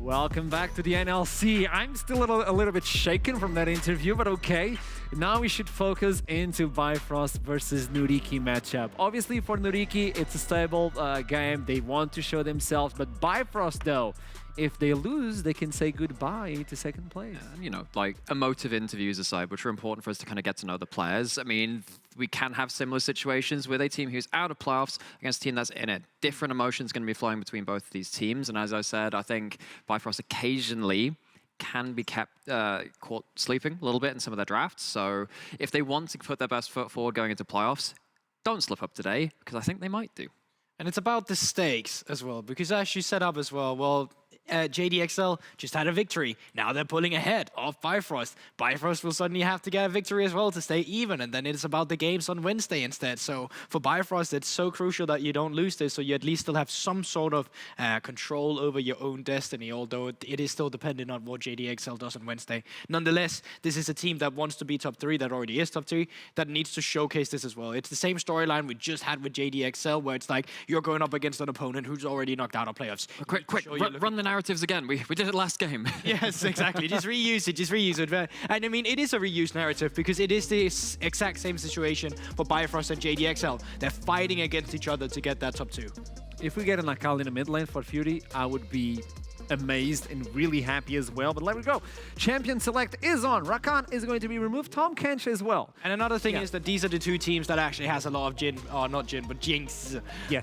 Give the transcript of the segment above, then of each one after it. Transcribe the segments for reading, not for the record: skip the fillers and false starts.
Welcome back to the NLC. I'm still a little bit shaken from that interview, but okay. Now we should focus into Bifrost versus NYYRIKKI matchup. Obviously for NYYRIKKI, it's a stable game. They want to show themselves, but Bifrost though, if they lose, they can say goodbye to second place. You know, like emotive interviews aside, which are important for us to kind of get to know the players. I mean, we can have similar situations with a team who's out of playoffs against a team that's in it. Different emotions going to be flowing between both of these teams. And as I said, I think Bifrost occasionally can be kept caught sleeping a little bit in some of their drafts. So if they want to put their best foot forward going into playoffs, don't slip up today, because I think they might do. And it's about the stakes as well, because as you set up as well, JDXL just had a victory. Now they're pulling ahead of Bifrost. Bifrost will suddenly have to get a victory as well to stay even, and then it's about the games on Wednesday instead. So for Bifrost, it's so crucial that you don't lose this, so you at least still have some sort of control over your own destiny, although it is still dependent on what JDXL does on Wednesday. Nonetheless, this is a team that wants to be top 3, that already is top 3, that needs to showcase this as well. It's the same storyline we just had with JDXL, where it's like you're going up against an opponent who's already knocked out of playoffs. Quick, run the narratives again. We did it last game. Yes, exactly. Just reuse it. And I mean, it is a reused narrative because it is the exact same situation for Bifrost and JDXL. They're fighting against each other to get that top 2. If we get an Akali in the mid lane for Fury, I would be amazed and really happy as well. But let me go. Champion select is on. Rakan is going to be removed. Tahm Kench as well. And another thing is that these are the 2 teams that actually has a lot of Jinx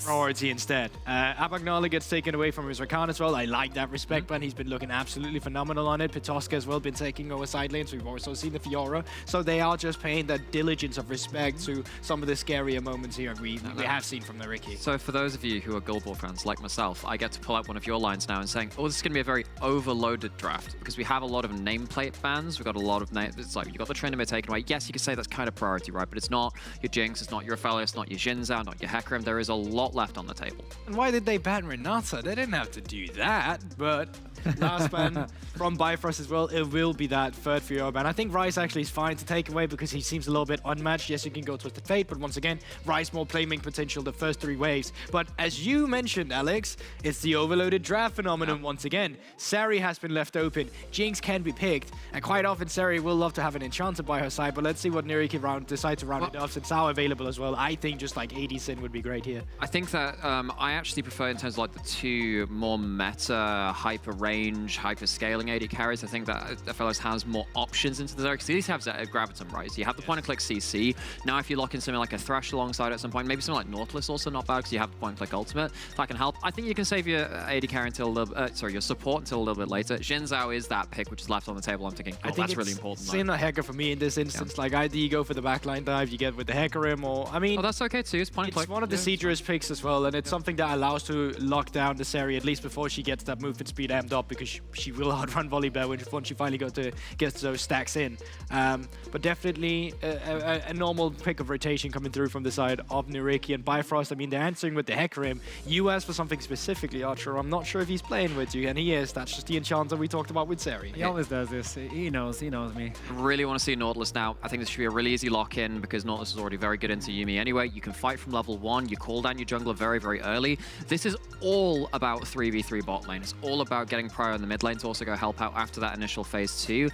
priority instead. Abagnale gets taken away from his Rakan as well. I like that respect, but he's been looking absolutely phenomenal on it. Pitoska as well been taking over side lanes. We've also seen the Fiora. So they are just paying that diligence of respect to some of the scarier moments here we have seen from NYYRIKKI. So for those of you who are Gold Ball fans like myself, I get to pull up one of your lines now and saying, oh, this is going to be a very overloaded draft because we have a lot of nameplate bans. We've got a lot of names. It's like you've got the trainer mid taken away. Yes, you could say that's kind of priority, right? But it's not your Jinx, it's not your Aphelios, it's not your Xin Zhao, not your Hecarim. There is a lot left on the table. And why did they ban Renata? They didn't have to do that, but last ban from Bifrost as well, it will be that third Fiora ban. I think Ryze actually is fine to take away because he seems a little bit unmatched. Yes, you can go Twisted Fate, but once again, Ryze more playmaking potential the first 3 waves. But as you mentioned, Alex, it's the overloaded draft phenomenon once again. Sari has been left open. Jinx can be picked, and quite often Sari will love to have an enchanter by her side, but let's see what NYYRIKKI decide to round it off since Sao available as well. I think just like AD Sin would be great here. I think that I actually prefer in terms of like the 2 more meta, hyper range, hyper scaling AD carries. I think that Aphelios has more options into the zone because these have Graviton, right? So you have the point and click CC. Now if you lock in something like a Thresh alongside at some point, maybe something like Nautilus also not bad because you have the point and click ultimate. That can help. I think you can save your AD carry until a little your support until a little bit later. Xin Zhao is that pick which is left on the table. I'm thinking, oh, that's really important. Same like Hecarim for me in this instance. Like either you go for the backline dive, you get with the Hecarim, or I mean, that's okay too. It's point and click. It's one of the Seedress picks as well, and it's something that allows to lock down the Sari at least before she gets that movement speed amped up because she will outrun Volibear once she finally gets those stacks in. But definitely a normal pick of rotation coming through from the side of NYYRIKKI and Bifrost. I mean, they're answering with the Hecarim. You asked for something specifically, Archer. I'm not sure if he's playing with you, and he is. That's just the enchanter we talked about with Sari. He always does this. He knows me. Really want to see Nautilus now. I think this should be a really easy lock-in because Nautilus is already very good into Yuumi anyway. You can fight from level 1. You call down your jungler very, very early. This is all about 3v3 bot lane. It's all about getting prior in the mid lane to also go help out after that initial phase 2.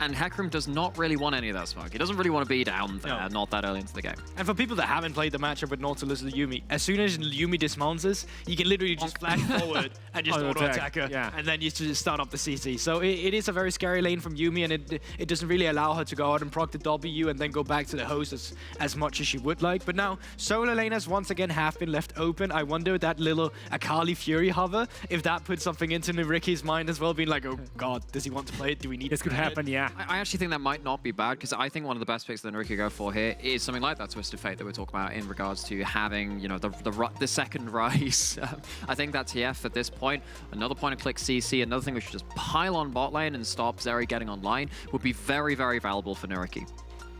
And Hecarim does not really want any of that smoke. He doesn't really want to be down there, not that early into the game. And for people that haven't played the matchup with Nautilus and Yuumi, as soon as Yuumi dismounts us, you can literally just flash forward and just auto-attack her, and then you just start up the CC. So it is a very scary lane from Yuumi, and it doesn't really allow her to go out and proc the W and then go back to the host as much as she would like. But now, solo laners once again have been left open. I wonder that little Akali Fury hover, if that puts something into NYYRIKKI's mind as well, being like, oh god, does he want to play it? Do we need this could happen, yeah. I actually think that might not be bad because I think one of the best picks that NYYRIKKI go for here is something like that Twisted Fate that we're talking about in regards to having, you know, the second Ryze. I think that TF at this point, another point and click CC, another thing we should just pile on bot lane and stop Zeri getting online would be very, very valuable for NYYRIKKI.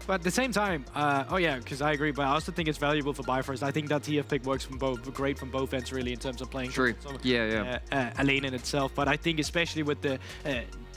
But at the same time, oh yeah, because I agree, but I also think it's valuable for Bifrost. I think that TF pick works great from both ends, really, in terms of playing. True. A lane in itself. But I think especially with the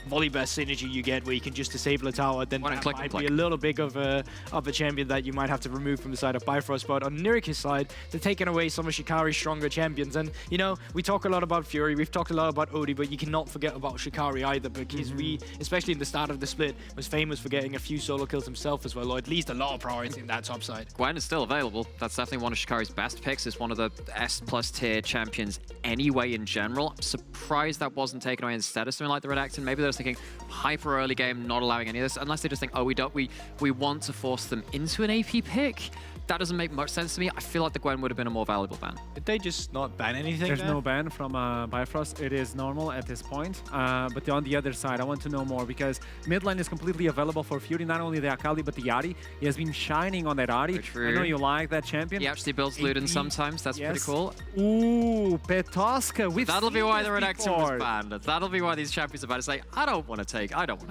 volley burst synergy you get where you can just disable a tower, then that click might and be click. a little bit of a champion that you might have to remove from the side of Bifrost. But on NYYRIKKI's side, they're taking away some of Shikari's stronger champions. And, you know, we talk a lot about Fury, we've talked a lot about Odie, but you cannot forget about Shikari either, because we, especially in the start of the split, was famous for getting a few solo kills himself as well, or at least a lot of priority in that top side. Gwen is still available. That's definitely one of Shikari's best picks. It's one of the S+ tier champions anyway in general. I'm surprised that wasn't taken away instead of something like the Redactin. Maybe they're just thinking hyper early game, not allowing any of this, unless they just think, oh, we want to force them into an AP pick. That doesn't make much sense to me. I feel like the Gwen would have been a more valuable ban. Did they just not ban anything? There's there? no ban from Bifrost. It is normal at this point. But on the other side, I want to know more because mid lane is completely available for Fury. Not only the Akali, but the Yari. He has been shining on that Yari. I know you like that champion. He actually builds Luden sometimes. That's pretty cool. Ooh, Petoska with That'll be why the Redactin was banned. That'll be why these champions are banned. It's like, I don't want to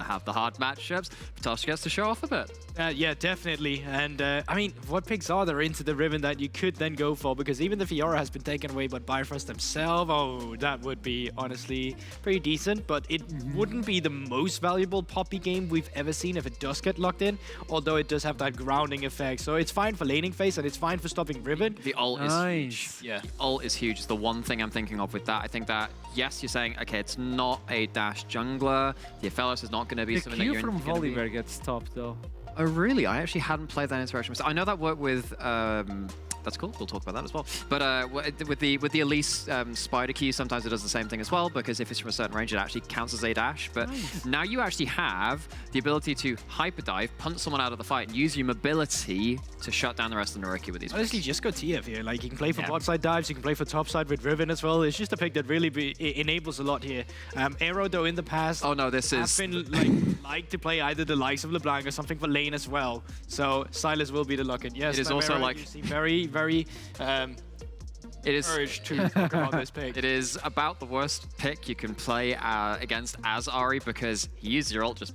have the hard matchups. Petoska gets to show off a bit. Yeah, definitely. And I mean, what picks are there into the ribbon that you could then go for? Because even the Fiora has been taken away by Bifrost themselves. Oh, that would be honestly pretty decent, but it wouldn't be the most valuable Poppy game we've ever seen if it does get locked in, although it does have that grounding effect. So it's fine for laning phase and it's fine for stopping ribbon. The ult is huge. Yeah. The ult is huge. It's the one thing I'm thinking of with that. I think that, yes, you're saying, okay, it's not a dash jungler. The Aphelios is not going to be The something that Q you're from gonna be- Volibear gets stopped though. Oh, really? I actually hadn't played that interaction. I know that worked with... that's cool. We'll talk about that as well. But with the Elise spider Q, sometimes it does the same thing as well, because if it's from a certain range, it actually counts as a dash. But now you actually have the ability to hyper dive, punch someone out of the fight, and use your mobility to shut down the rest of NYYRIKKI with these Honestly, picks. just go TF here. Like, you can play for bot side dives, you can play for top side with Riven as well. It's just a pick that really enables a lot here. Aero, though, in the past, Oh no, this is... have been like to play either the likes of LeBlanc or something for lane as well. So Silas will be the lock-in. Yes, It is also Chimera, like- you seem very, very It is... urged to talk about this pick. It is about the worst pick you can play against as Ari, because he uses your ult just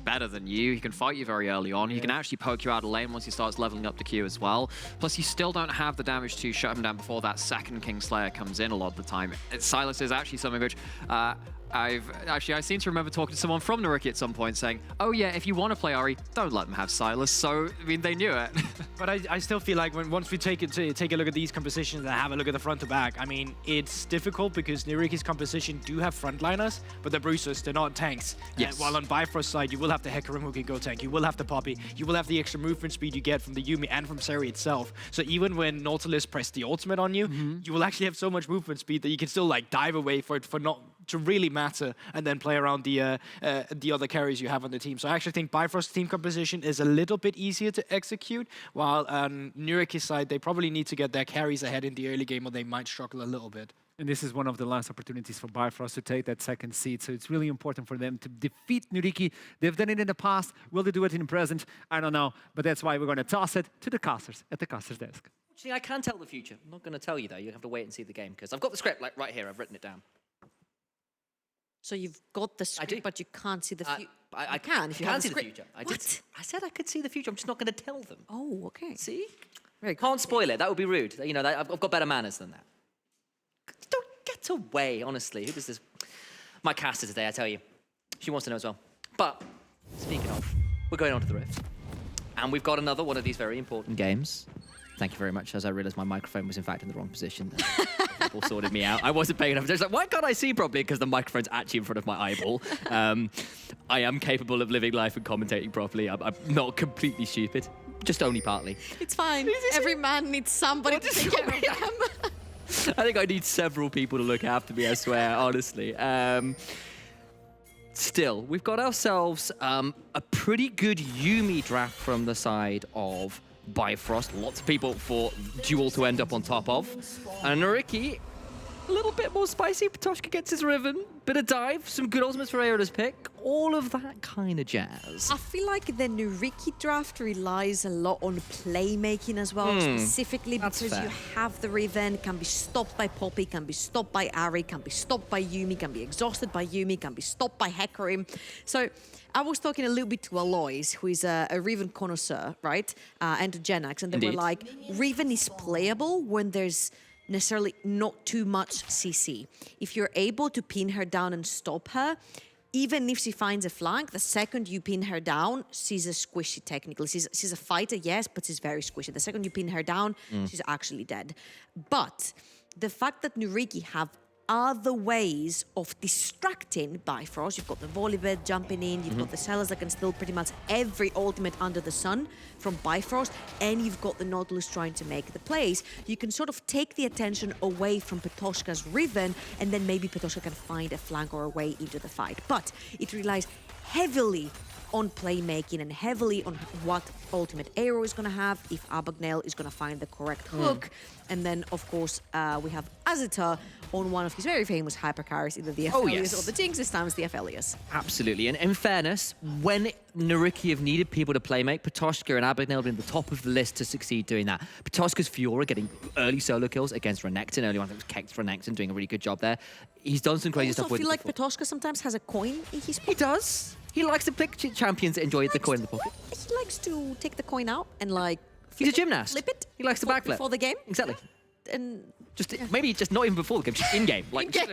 better than you. He can fight you very early on. He can actually poke you out of lane once he starts leveling up the Q as well. Plus, you still don't have the damage to shut him down before that second Kingslayer comes in a lot of the time. Silas is actually something which... I seem to remember talking to someone from NYYRIKKI at some point saying, oh yeah, if you want to play Ari, don't let them have Silas. So, I mean, they knew it. But I still feel like once we take a look at these compositions and have a look at the front to back, I mean, it's difficult because NYYRIKKI's composition do have frontliners, but they're bruisers, they're not tanks. Yes. While on Bifrost side, you will have the Hecarim who can go tank, you will have the Poppy, you will have the extra movement speed you get from the Yuumi and from Seri itself. So even when Nautilus press the ultimate on you, you will actually have so much movement speed that you can still like dive away for not to really matter, and then play around the other carries you have on the team. So I actually think Bifrost's team composition is a little bit easier to execute, while on NYYRIKKI's side, they probably need to get their carries ahead in the early game, or they might struggle a little bit. And this is one of the last opportunities for Bifrost to take that second seed. So it's really important for them to defeat NYYRIKKI. They've done it in the past. Will they do it in the present? I don't know. But that's why we're going to toss it to the casters at the casters desk. Actually, I can tell the future. I'm not going to tell you, though. You have to wait and see the game, because I've got the script like right here. I've written it down. So you've got the script, do. but you can't see the future. I can if you can have see the the script. future. What? I said I could see the future. I'm just not going to tell them. Oh, okay. See? Very good. Can't spoil it. That would be rude. You know, I've got better manners than that. Don't get away, honestly. Who does this? My caster today, I tell you. She wants to know as well. But, speaking of, we're going on to the Rift. And we've got another one of these very important games. Thank you very much, as I realised my microphone was in fact in the wrong position. People sorted me out. I wasn't paying enough attention. I was like, why can't I see properly? Because the microphone's actually in front of my eyeball. I am capable of living life and commentating properly. I'm not completely stupid. Just only partly. It's fine. Every man needs somebody to take care of them. I think I need several people to look after me, I swear, honestly. Still, we've got ourselves a pretty good Yuumi draft from the side of Bifrost. Lots of people for Duel to end up on top of. And NYYRIKKI, a little bit more spicy. Petoska gets his Riven, bit of dive, some good ultimates for Aeroda's pick. All of that kind of jazz. I feel like the NYYRIKKI draft relies a lot on playmaking as well, specifically That's because you fair. have the Riven, can be stopped by Poppy, can be stopped by Ari, can be stopped by Yuumi, can be exhausted by Yuumi, can be stopped by Hecarim. So I was talking a little bit to Alois, who is a Riven connoisseur, right? And to Genax, and they were Indeed. like, Riven is playable when there's necessarily not too much CC. If you're able to pin her down and stop her, even if she finds a flank, the second you pin her down, she's a squishy technically. She's a fighter, yes, but she's very squishy. The second you pin her down, she's actually dead. But the fact that NYYRIKKI have other ways of distracting Bifrost. You've got the Volibear jumping in, you've got the sellers that can steal pretty much every ultimate under the sun from Bifrost, and you've got the Nautilus trying to make the plays. You can sort of take the attention away from Petoshka's Riven, and then maybe Petoshka can find a flank or a way into the fight. But it relies heavily on playmaking and heavily on what ultimate arrow is going to have, if Abagnale is going to find the correct hook. And then, of course, we have Azita on one of his very famous hypercars, either the Aphelios or the Jinx, this time it's the Aphelios. Absolutely. And in fairness, when NYYRIKKI have needed people to playmate, Petoshka and Abagnale have been at the top of the list to succeed doing that. Petoshka's Fiora getting early solo kills against Renekton. Early on, I think it was Kex Renekton doing a really good job there. He's done some crazy stuff with it. I feel like Petoshka sometimes has a coin in his pocket. He does. He likes to pick champions that enjoy the coin in the pocket. He likes to take the coin out and like... He's a gymnast. Flip it. He likes to backflip. Before the game. Exactly. And Maybe just not even before the game, just in-game. Like, pull it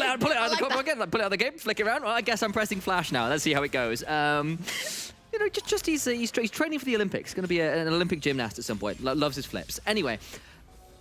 out of the pull it out of the game, flick it around. Well, I guess I'm pressing flash now. Let's see how it goes. You know, he's training for the Olympics. Going to be an Olympic gymnast at some point. Loves his flips. Anyway,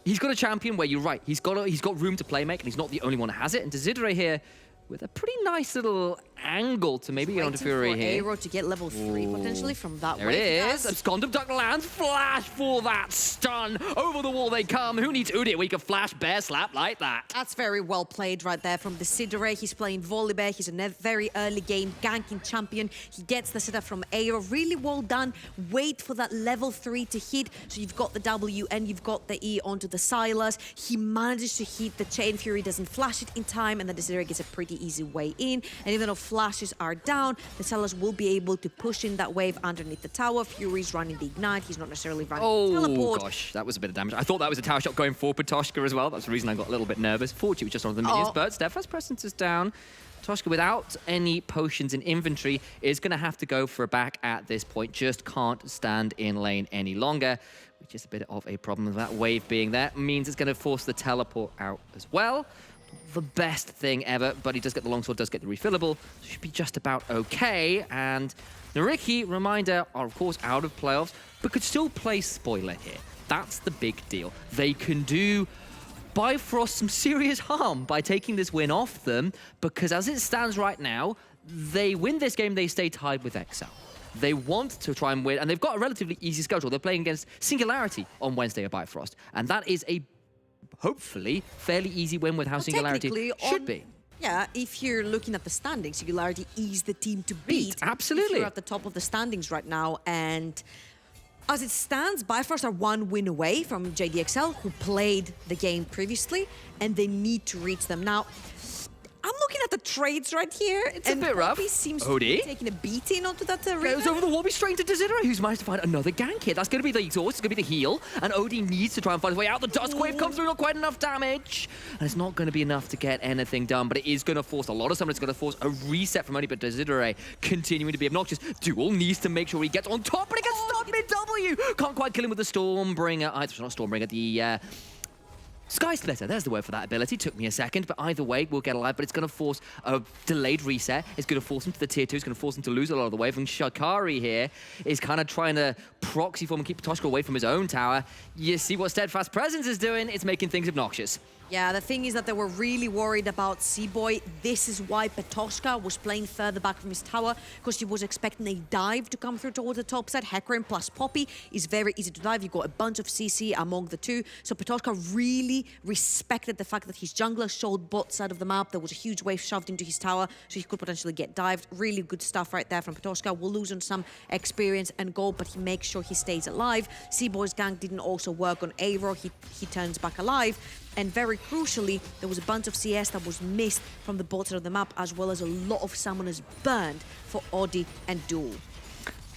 he's got a champion where you're right. He's got room to play make, and he's not the only one that has it. And Desiderate here with a pretty nice little angle to maybe get onto Fury here. Aero to get level 3 potentially from that there way. There it is. Abscond Duck lands. Flash for that stun. Over the wall they come. Who needs Udyr? We can flash bear slap like that. That's very well played right there from the Desiderate. He's playing Volibear. He's a very early game ganking champion. He gets the setup from Aero. Really well done. Wait for that level 3 to hit. So you've got the W and you've got the E onto the Sylas. He manages to hit the Chain Fury, doesn't flash it in time, and the Desiderate gets a pretty easy way in. And even though flashes are down, the sellers will be able to push in that wave underneath the tower. Fury's running the Ignite. He's not necessarily running the teleport. Oh gosh, that was a bit of damage. I thought that was a tower shot going for Petoshka as well. That's the reason I got a little bit nervous. Fortunately, it was just one of the minions, but Steadfast Presence is down. Petoshka, without any potions in inventory, is going to have to go for a back at this point. Just can't stand in lane any longer, which is a bit of a problem. That wave being there means it's going to force the teleport out as well. The best thing ever, but he does get the longsword, does get the refillable, so should be just about okay. And NYYRIKKI, reminder, are of course out of playoffs, but could still play spoiler here. That's the big deal. They can do Bifrost some serious harm by taking this win off them, because as it stands right now, they win this game, they stay tied with XL. They want to try and win, and they've got a relatively easy schedule. They're playing against Singularity on Wednesday at Bifrost, and that is a hopefully fairly easy win with how Singularity should be. Yeah, if you're looking at the standings, Singularity is the team to beat. Absolutely. If you're at the top of the standings right now, and as it stands, Bifrost are one win away from JDXL, who played the game previously, and they need to reach them. Now, I'm looking at the trades right here. It's a bit rough. He seems to be taking a beating onto that arena. Goes over the wall, be straight to Desiderate, who's managed to find another gank here. That's going to be the exhaust, it's going to be the heal, and Odie needs to try and find his way out. The Dusk Wave comes through, not quite enough damage, and it's not going to be enough to get anything done, but it is going to force a lot of summoners. It's going to force a reset from Odie, but Desiderate continuing to be obnoxious. Duel needs to make sure he gets on top, but he gets stuck mid-W. Can't quite kill him with the Stormbringer. It's not Stormbringer, the Sky Splitter, there's the word for that ability. Took me a second, but either way, we'll get alive. But it's going to force a delayed reset. It's going to force him to the tier 2. It's going to force him to lose a lot of the wave. And Shakari here is kind of trying to proxy for him and keep Petoshka away from his own tower. You see what Steadfast Presence is doing? It's making things obnoxious. Yeah, the thing is that they were really worried about Seaboy. This is why Petoshka was playing further back from his tower, because he was expecting a dive to come through towards the top side. Hecarim plus Poppy is very easy to dive. You've got a bunch of CC among the two. So Petoshka really respected the fact that his jungler showed bot side of the map. There was a huge wave shoved into his tower, so he could potentially get dived. Really good stuff right there from Petoshka. We'll lose on some experience and gold, but he makes sure he stays alive. Seaboy's gank didn't also work on Aero. He turns back alive. And very crucially, there was a bunch of CS that was missed from the bottom of the map, as well as a lot of summoners burned for Odie and Duel.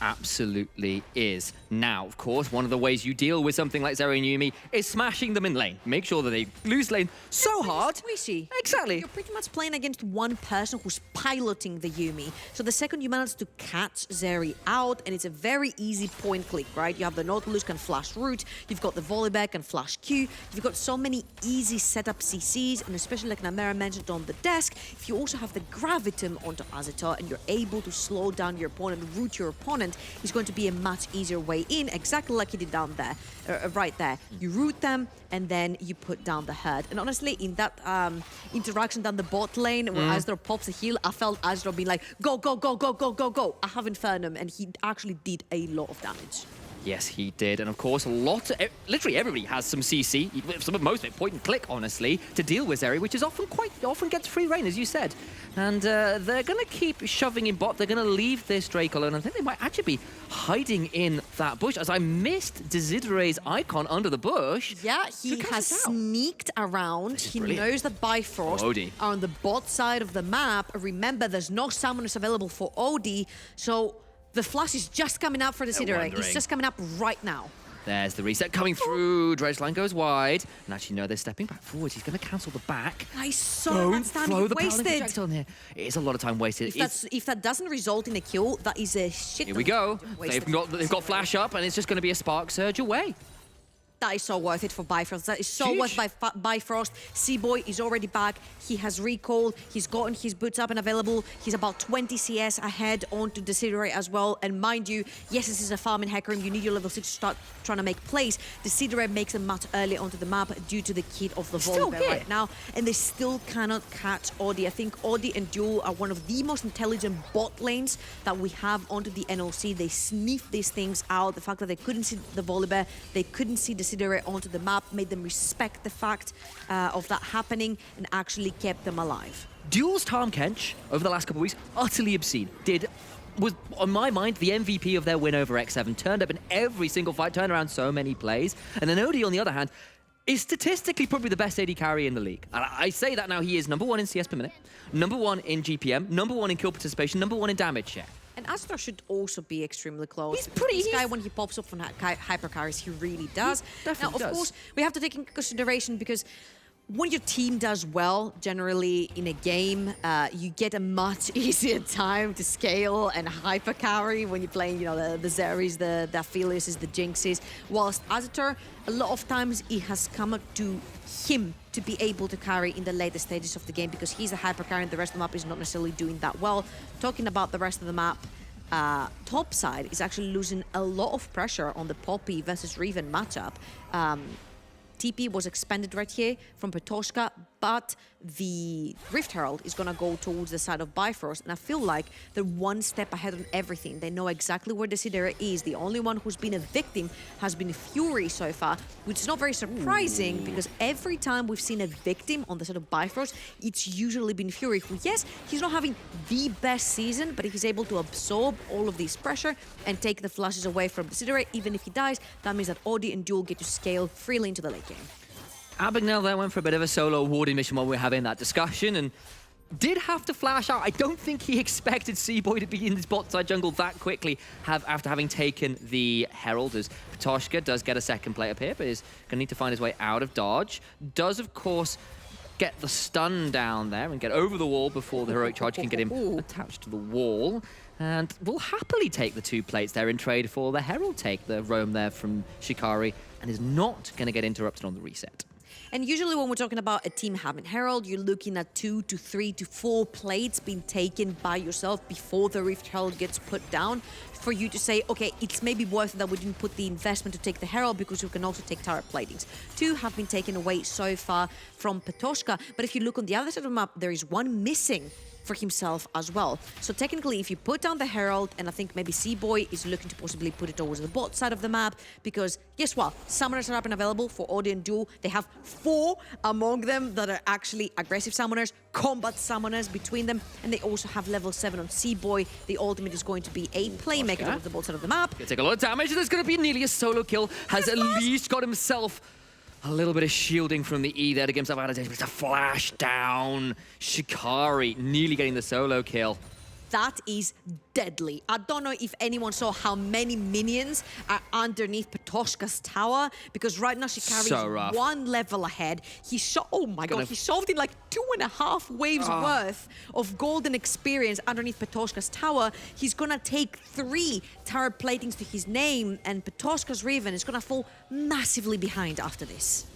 absolutely is. Now, of course, one of the ways you deal with something like Zeri and Yumi is smashing them in lane. Make sure that they lose lane so hard. Squishy. Exactly. You're pretty much playing against one person who's piloting the Yumi. So the second you manage to catch Zeri out, and it's a very easy point click, right? You have the Nautilus can flash root, you've got the Volibear can flash Q, you've got so many easy setup CCs, and especially like Namera mentioned on the desk, if you also have the Gravitum onto Azita and you're able to slow down your opponent, root your opponent, it's going to be a much easier way in, exactly like you did down there, right there. You root them, and then you put down the herd. And honestly, in that interaction down the bot lane, where Azra pops a heal, I felt Azra being like, go, go, go, go, go, go, go. I have Infernum, and he actually did a lot of damage. Yes, he did. And of course, literally everybody has some CC, most of it point and click, honestly, to deal with Zeri, which is often gets free reign, as you said. And they're going to keep shoving in bot. They're going to leave this Drake alone. I think they might actually be hiding in that bush, as I missed Desidere's icon under the bush. Yeah, he has sneaked around. He knows that Bifrost are on the bot side of the map. Remember, there's no summoners available for OD, so the flash is just coming up for Desidere. It's just coming up right now. There's the reset coming through. Dredgeline goes wide. And actually, no, they're stepping back forwards. He's going to cancel the back. Nice, so much time wasted. On here. It is a lot of time wasted. If that doesn't result in a kill, that is a shit. Here we go. They've got flash up, and it's just going to be a spark surge away. That is so worth it for Bifrost. That is so worth Bifrost. C-Boy is already back. He has recall. He's gotten his boots up and available. He's about 20 CS ahead onto Desidere as well. And mind you, yes, this is a farming hacker and you need your level 6 to start trying to make plays. Desidere makes them much earlier onto the map due to the kit of the Volibear right now. And they still cannot catch Audi. I think Audi and Duel are one of the most intelligent bot lanes that we have onto the NLC. They sniff these things out. The fact that they couldn't see the Volibear, they couldn't see Desidere onto the map, made them respect the fact of that happening and actually kept them alive. Duel's Tahm Kench over the last couple of weeks, utterly obscene. Was, on my mind, the MVP of their win over X7. Turned up in every single fight, turned around so many plays. And then Odie, on the other hand, is statistically probably the best AD carry in the league. And I say that now, he is #1 in CS per minute, #1 in GPM, #1 in kill participation, #1 in damage share. And Astra should also be extremely close. He's pretty... This guy, when he pops up from hyper carries, he really does. Now, of course, we have to take into consideration because when your team does well, generally in a game, you get a much easier time to scale and hyper carry when you're playing, you know, the Zeris, the Aphelios, the Jinxes. Whilst Azator, a lot of times it has come up to him to be able to carry in the later stages of the game because he's a hyper carry and the rest of the map is not necessarily doing that well. Talking about the rest of the map, top side is actually losing a lot of pressure on the Poppy versus Riven matchup. TP was expanded right here from Petoshka, but the Rift Herald is going to go towards the side of Bifrost, and I feel like they're one step ahead on everything. They know exactly where Desidere is. The only one who's been a victim has been Fury so far, which is not very surprising because every time we've seen a victim on the side of Bifrost, it's usually been Fury, who, yes, he's not having the best season, but if he's able to absorb all of this pressure and take the flashes away from Desidere, even if he dies, that means that Audi and Duel get to scale freely into the late game. Abagnale there went for a bit of a solo warding mission while we were having that discussion and did have to flash out. I don't think he expected C-Boy to be in his bot side jungle that quickly after having taken the Herald, as Petoshka does get a second play up here, but is going to need to find his way out of dodge. Does, of course, get the stun down there and get over the wall before the heroic charge can get him attached to the wall. And will happily take the 2 plates there in trade for the Herald take, the roam there from Shikari, and is not going to get interrupted on the reset. And usually when we're talking about a team having Herald, you're looking at 2 to 3 to 4 plates being taken by yourself before the Rift Herald gets put down for you to say, okay, it's maybe worth it that we didn't put the investment to take the Herald because we can also take turret platings. 2 have been taken away so far from Petoshka, but if you look on the other side of the map, there is 1 missing for himself as well. So technically, if you put down the Herald, and I think maybe C-Boy is looking to possibly put it towards the bot side of the map, because guess what? Summoners are up and available for Audi and Duel. They have 4 among them that are actually aggressive summoners, combat summoners between them, and they also have level 7 on C-Boy. The ultimate is going to be a playmaker towards the bot side of the map. Gonna take a lot of damage, and there's going to be nearly a solo kill. Has at least got himself a little bit of shielding from the E there to get himself out of danger. It's a flash down. Shikari nearly getting the solo kill. That is deadly. I don't know if anyone saw how many minions are underneath Patoshka's tower, because right now she carries So rough. one level ahead. Oh my god, he shoved in like 2.5 waves worth of golden experience underneath Patoshka's tower. He's gonna take 3 tower platings to his name, and Patoshka's Riven is gonna fall massively behind after this.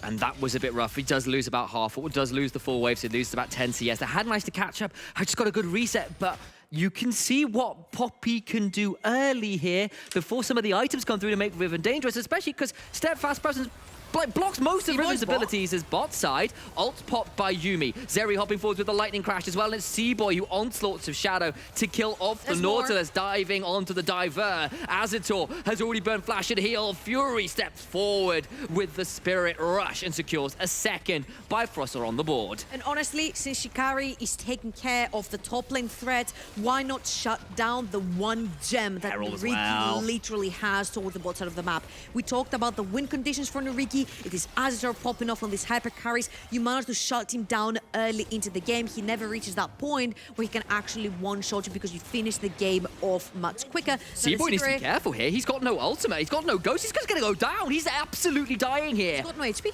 And that was a bit rough. He does lose about half, or does lose the 4 waves, so he loses about 10 CS. They had managed to catch up. I just got a good reset, but you can see what Poppy can do early here before some of the items come through to make Riven dangerous, especially because Steadfast Presence blocks most of Riven's abilities as bot side. Ult popped by Yuumi. Zeri hopping forwards with the lightning crash as well, and it's Seaboy who onslaughts of Shadow to kill off the Nautilus, diving onto the Diver. Azator has already burned Flash and Heal. Fury steps forward with the Spirit Rush and secures a second. Bifrost are on the board. And honestly, since Shikari is taking care of the top lane threat, why not shut down the one gem that Herald as Nuriki well. literally has toward the bot side of the map? We talked about the win conditions for Nuriki. It is Azator popping off on these hyper carries. You managed to shut him down early into the game. He never reaches that point where he can actually one-shot you because you finish the game off much quicker. Seaboy needs to be careful here. He's got no ultimate. He's got no ghost. He's just going to go down. He's absolutely dying here. He's got no HP.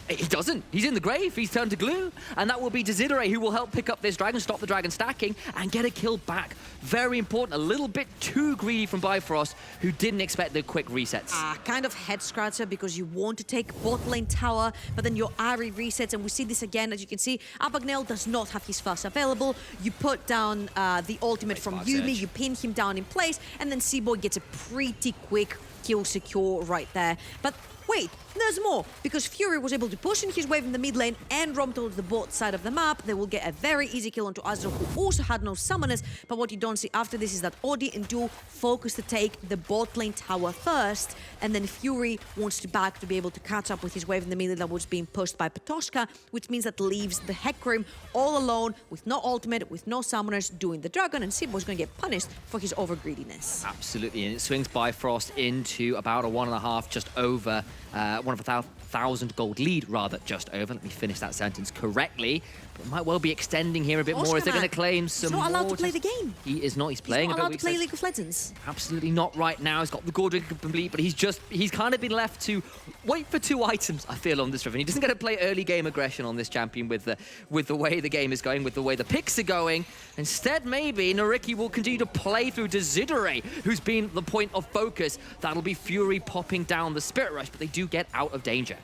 He doesn't. He's in the grave. He's turned to glue. And that will be Desiderae who will help pick up this dragon, stop the dragon stacking, and get a kill back. Very important. A little bit too greedy from Bifrost, who didn't expect the quick resets. Kind of head scratcher because you want to take bot lane tower, but then your Ahri resets, and we see this again. As you can see, Abagnale does not have his fast available. You put down the ultimate from Yuumi, you pin him down in place, and then Seaboy gets a pretty quick kill secure right there. But wait, there's more, because Fury was able to push in his wave in the mid lane and roam towards the bot side of the map. They will get a very easy kill onto Azrael, who also had no summoners. But what you don't see after this is that Odi and Duel focus to take the bot lane tower first, and then Fury wants to back to be able to catch up with his wave in the mid lane that was being pushed by Patoshka, which means that leaves the Hecarim all alone with no ultimate, with no summoners, doing the dragon, and Seaboy's going to get punished for his overgreediness. Absolutely, and it swings Bifrost into about a 1.5, just over 1,000 gold lead, rather, just over. Let me finish that sentence correctly. But it might well be extending here a bit more. Is they going to claim some more? He's not allowed to play the game. He is not. He's playing. He's not allowed to play League of Legends. Absolutely not right now. He's got the Gordon complete, but he's kind of been left to wait for 2 items, I feel, on this Riven. He doesn't get to play early game aggression on this champion with the way the game is going, with the way the picks are going. Instead, maybe NYYRIKKI will continue to play through Desiderae, who's been the point of focus. That'll be Fury popping down the Spirit Rush, but they do get out of danger.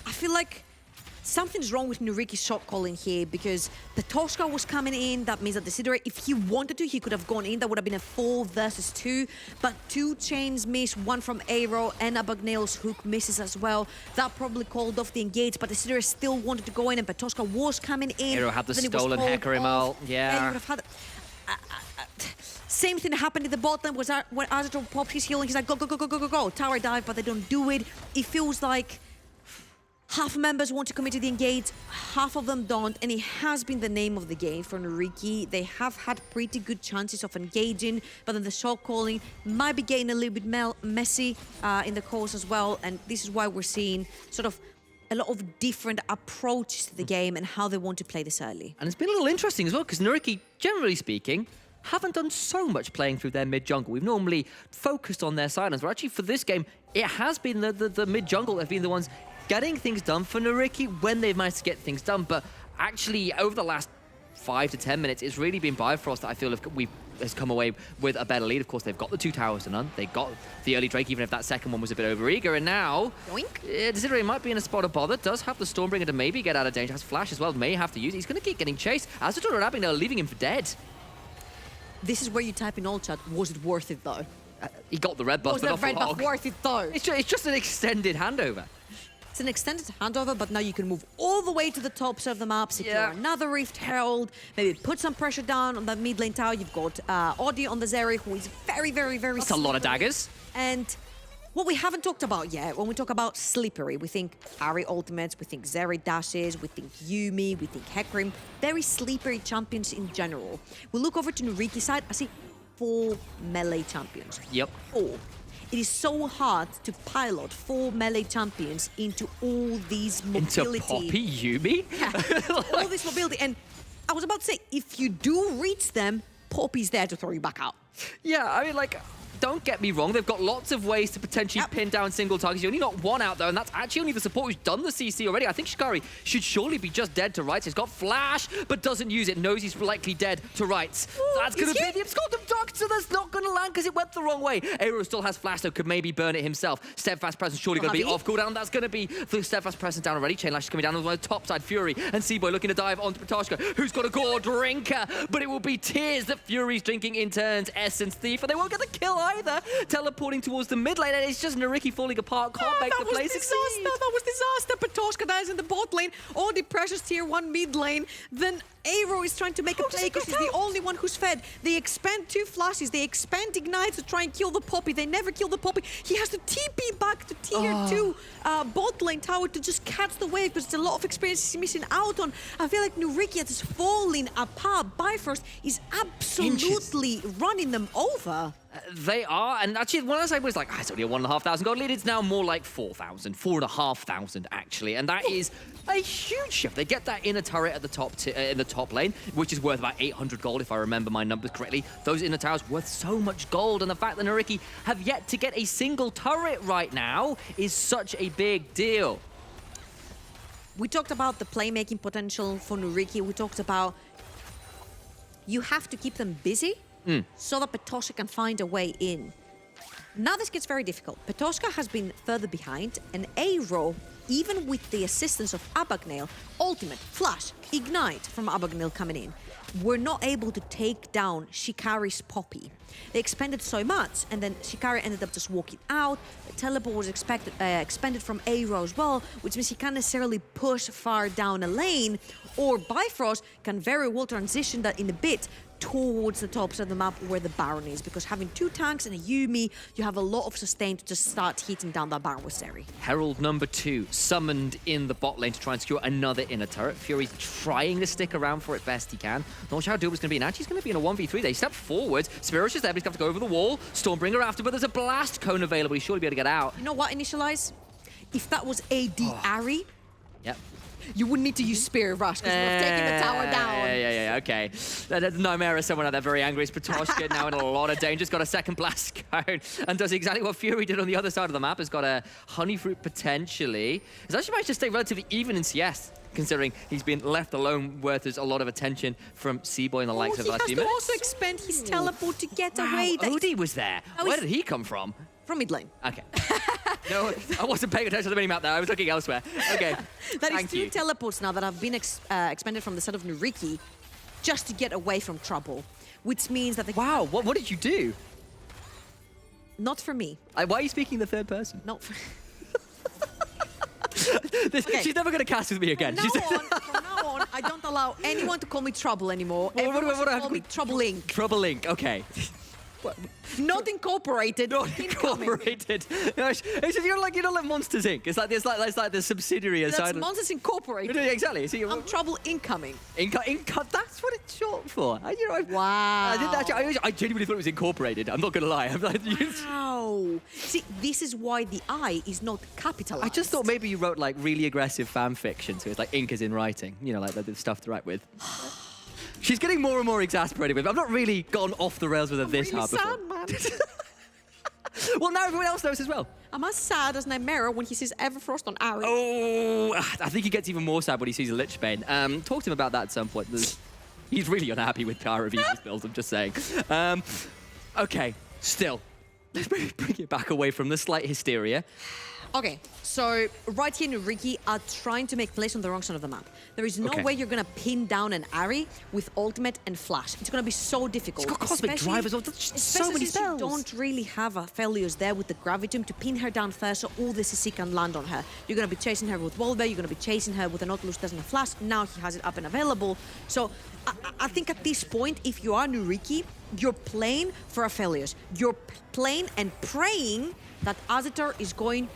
I feel like something's wrong with NYYRIKKI's shot calling here, because Patoshka was coming in. That means that Desiderae, if he wanted to, he could have gone in. That would have been a 4 versus 2. But 2 chains miss, 1 from Aero, and Abagnale's hook misses as well. That probably called off the engage, but Desiderae still wanted to go in, and Patoshka was coming in. Aero had the then it was stolen called Hecarim off, ult. Yeah. and you would have had... Same thing happened in the bot lane was when Azator popped his healing. He's like, go, go, go, go, go, go, go. Tower dive, but they don't do it. It feels like half members want to commit to the engage, half of them don't, and it has been the name of the game for NYYRIKKI. They have had pretty good chances of engaging, but then the shot calling might be getting a little bit messy in the course as well, and this is why we're seeing sort of a lot of different approaches to the game and how they want to play this early. And it's been a little interesting as well, because NYYRIKKI, generally speaking, haven't done so much playing through their mid-jungle. We've normally focused on their silence, but actually for this game, it has been the mid-jungle that have been the ones getting things done for NYYRIKKI when they've managed to get things done. But actually, over the last 5 to 10 minutes, it's really been Bifrost that I feel has come away with a better lead. Of course, they've got the 2 towers to none. They got the early Drake, even if that second one was a bit overeager. And now, Desiderae might be in a spot of bother. Does have the Stormbringer to maybe get out of danger. Has Flash as well. May have to use it. He's going to keep getting chased. Azator and Abagnale leaving him for dead. This is where you type in all chat, was it worth it though? He got the red buff. Was the red buff worth it though? It's just an extended handover. It's an extended handover, but now you can move all the way to the top side of the map, secure another Rift Herald, maybe put some pressure down on that mid lane tower. You've got Odi on the Zeri, who is very, very, very That's a lot of daggers. And what we haven't talked about yet, when we talk about slippery, we think Ahri ultimates, we think Zeri dashes, we think Yuumi, we think Hecarim. Very slippery champions in general. We look over to NYYRIKKI's side, I see 4 melee champions. Yep. 4. It is so hard to pilot 4 melee champions into all these mobility. Into Poppy, Yuumi? Yeah, all this mobility. And I was about to say, if you do reach them, Poppy's there to throw you back out. Yeah, I mean, like, don't get me wrong. They've got lots of ways to potentially pin down single targets. You only got one out, though, and that's actually only the support who's done the CC already. I think Shikari should surely be just dead to rights. He's got flash, but doesn't use it. Knows he's likely dead to rights. That's going to be the Abscondum Doctor. That's not going to land because it went the wrong way. Aero still has flash, though. Could maybe burn it himself. Steadfast Presence surely going to be off cooldown. That's going to be the Steadfast Presence down already. Chain Lash is coming down on the top side. Fury and Seaboy looking to dive onto Patoshka, who's got a Gore Drinker, but it will be tears that Fury's drinking in turns. Essence Thief, and they won't get the kill either. Teleporting towards the mid lane, and it's just NYYRIKKI falling apart. Can't make the play succeed. That was disaster. Patoshka dies in the bot lane. All the pressure's tier 1 mid lane. Then Aero is trying to make a play because he's the only one who's fed. They expand 2 flashes. They expand Ignite to try and kill the Poppy. They never kill the Poppy. He has to TP back to tier 2 bot lane tower to just catch the wave because it's a lot of experience he's missing out on. I feel like NYYRIKKI is falling apart. Bifrost is absolutely running them over. They are, and actually, when I say was like, it's only a 1,500 gold lead, it's now more like 4,000, 4,500 actually, and that is a huge shift. They get that inner turret at the top in the top lane, which is worth about 800 gold if I remember my numbers correctly. Those inner towers worth so much gold, and the fact that NYYRIKKI have yet to get a single turret right now is such a big deal. We talked about the playmaking potential for NYYRIKKI. We talked about you have to keep them busy so that Patoshka can find a way in. Now this gets very difficult. Patoshka has been further behind, and Aero, even with the assistance of Abagnale, Ultimate, Flash, Ignite from Abagnale coming in, were not able to take down Shikari's Poppy. They expanded so much, and then Shikari ended up just walking out. The teleport was expanded from Aero as well, which means he can't necessarily push far down a lane, or Bifrost can very well transition that in a bit towards the top side of the map where the Baron is, because having 2 tanks and a Yuumi, you have a lot of sustain to just start hitting down that Baron with Seri. Herald number 2 summoned in the bot lane to try and secure another inner turret. Fury's trying to stick around for it best he can. Not sure how doable it's going to be. And actually, he's going to be in a 1v3. They step forward. Spirit's just there, but he's going to have to go over the wall. Stormbringer after, but there's a blast cone available. He'll surely be able to get out. You know what, Initialize? If that was AD Ari, Yep. you wouldn't need to use Spear Rush because we're taking the tower down. Yeah, okay. Nightmare is someone out there very angry. It's Patoshka now in a lot of danger. He's got a second blast cone and does exactly what Fury did on the other side of the map. Has got a honey fruit potentially. He's actually managed to stay relatively even in CS, considering he's been left alone where there's a lot of attention from Seaboy and the likes of the last few minutes. He has to also expend his teleport to get away. Odie was there. Where did he come from? From mid lane. Okay. No, I wasn't paying attention to the minimap there. I was looking elsewhere. Okay. That is Thank 2 you. teleports now that have been expended from the side of NYYRIKKI just to get away from trouble, which means that Wow, what did you do? not for me. Why are you speaking in the third person? Not for... She's never going to cast with me again. From now on, I don't allow anyone to call me Trouble anymore. What Everyone should happened? call me Trouble Inc. Trouble Link, okay. Not incorporated. Not incoming. incorporated. It's just, you're like Monsters Inc. It's like the subsidiary That's aside. Monsters Incorporated. Yeah, exactly. See, I'm Trouble Incoming. that's what it's short for. Wow. I genuinely thought it was incorporated. I'm not going to lie. I'm like, Wow. See, this is why the I is not capitalized. I just thought maybe you wrote like really aggressive fan fiction, so it's like ink is in writing. You know, like the stuff to write with. She's getting more and more exasperated with me. I've not really gone off the rails with her this really hard before. sad, man. Well, now everyone else knows as well. I'm as sad as Nightmare when he sees Everfrost on Ari. Oh, I think he gets even more sad when he sees a Lichbane. Talk to him about that at some point. He's really unhappy with Kara Viva's build, I'm just saying. Okay, still. Let's bring it back away from the slight hysteria. Okay, so right here NYYRIKKI are trying to make plays on the wrong side of the map. There is no way you're gonna pin down an Ari with ultimate and flash. It's gonna be so difficult. It's got Cosmic Drive as well. That's just so many since spells. you don't really have a Aphelios there with the Gravitum to pin her down first so all the CC can land on her. You're gonna be chasing her with Volver, you're gonna be chasing her with an Nautilus doesn't have flash. Now he has it up and available. So I think at this point, if you are NYYRIKKI, you're playing for Aphelios. You're playing and praying that Azetor is going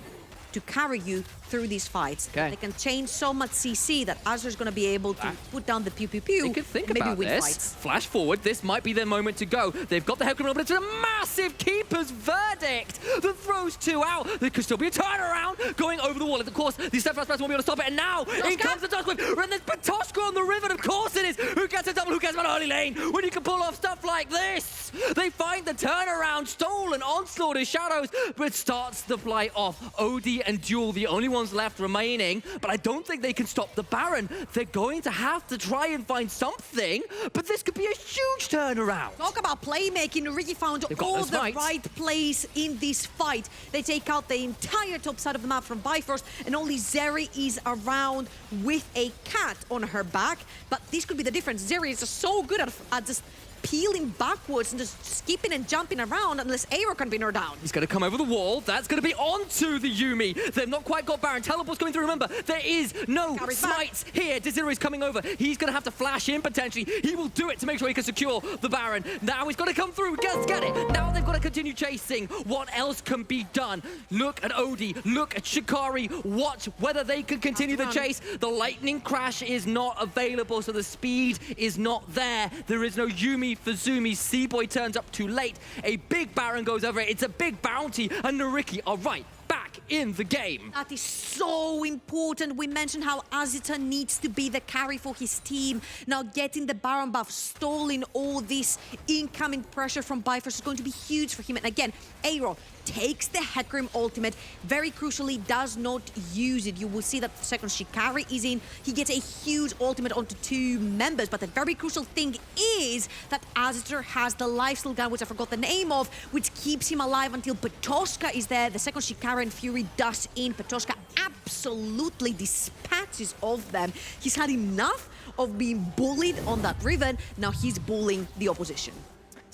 to carry you through these fights. Okay. They can change so much CC that Azur's going to be able to put down the pew pew pew. You could think and maybe about win this. fights. Flash forward, this might be their moment to go. They've got the Hecarim, but it's a massive keeper's verdict that throws 2 out. There could still be a turnaround going over the wall. And of course, the Steadfast Press won't be able to stop it. And now, in comes the Dustwave. And there's Patoshka on the river. Of course it is. Who gets a double? Who gets an early lane? When you can pull off stuff like this. They find the turnaround. Stolen onslaught is Shadows, but starts the flight off. Odie and Duel, the only ones left remaining. But I don't think they can stop the Baron. They're going to have to try and find something. But this could be a huge turnaround. Talk about playmaking. Ricky found all the right plays in this fight. They take out the entire top side of the map from Bifrost, and only Zeri is around with a cat on her back. But this could be the difference. Zeri is just so good at just peeling backwards and just skipping and jumping around unless Aero can pin her down. He's going to come over the wall. That's going to be onto the Yuumi. They've not quite got Baron. Teleport's coming through. Remember, there is no smites here. Desiree is coming over. He's going to have to flash in potentially. He will do it to make sure he can secure the Baron. Now he's got to come through. Get it. Now they've got to continue chasing. What else can be done? Look at Odie. Look at Shikari. Watch whether they can continue the chase. The lightning crash is not available, so the speed is not there. There is no Yuumi for Zumi. Seaboy turns up too late. A big Baron goes over it. It's a big bounty, and NYYRIKKI are right back in the game. That is so important. We mentioned how Azita needs to be the carry for his team. Now getting the Baron buff, stalling all this incoming pressure from Bifrost is going to be huge for him. And again, Aero takes the Hecarim ultimate, very crucially does not use it. You will see that the second Shikari is in, he gets a huge ultimate onto 2 members. But the very crucial thing is that Azita has the lifesteal gun, which I forgot the name of, which keeps him alive until Patoshka is there. The second Shikari and Fury dust in. Patoshka absolutely dispatches of them. He's had enough of being bullied on that riven. Now he's bullying the opposition.